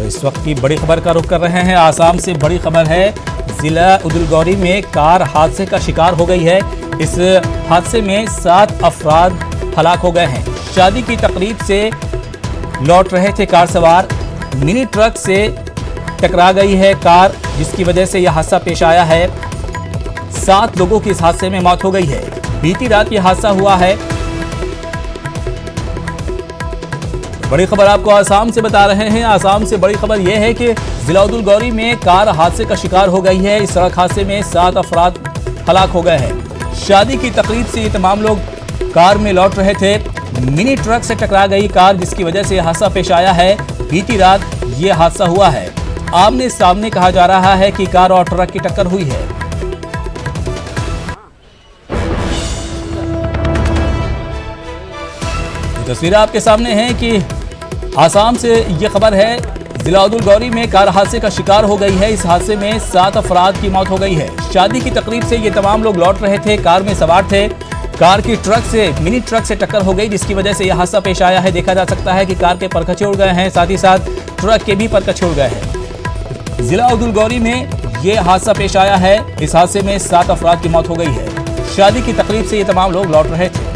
इस वक्त की बड़ी खबर का रुख कर रहे हैं। आसाम से बड़ी खबर है। जिला उदलगौरी में कार हादसे का शिकार हो गई है। इस हादसे में 7 अफराद हलाक हो गए हैं। शादी की तकरीब से लौट रहे थे कार सवार, मिनी ट्रक से टकरा गई है कार, जिसकी वजह से यह हादसा पेश आया है। 7 लोगों की इस हादसे में मौत हो गई है। बीती रात यह हादसा हुआ है। बड़ी खबर आपको आसाम से बता रहे हैं। आसाम से बड़ी खबर यह है कि जिला उदलगौरी में कार हादसे का शिकार हो गई है। इस सड़क हादसे में 7 अफराद हलाक हो गए हैं। शादी की तकरीब से ये तमाम लोग कार में लौट रहे थे। मिनी ट्रक से टकरा गई कार, जिसकी वजह से हादसा पेश आया है। बीती रात ये हादसा हुआ है। आमने सामने कहा जा रहा है कि कार और ट्रक की टक्कर हुई है। तस्वीरें आपके सामने हैं कि आसाम से ये खबर है। जिला उदलगौरी में कार हादसे का शिकार हो गई है। इस हादसे में 7 अफराद की मौत हो गई है। शादी की तकरीब से ये तमाम लोग लौट रहे थे, कार में सवार थे। कार की मिनी ट्रक से टक्कर हो गई, जिसकी वजह से यह हादसा पेश आया है। देखा जा सकता है कि कार के परखचे उड़ गए हैं, साथ ही साथ ट्रक के भी परखचे उड़ गए हैं। जिला उदलगौरी में ये हादसा पेश आया है। इस हादसे में 7 अफराद की मौत हो गई है। शादी की तकरीब से ये तमाम लोग लौट रहे थे।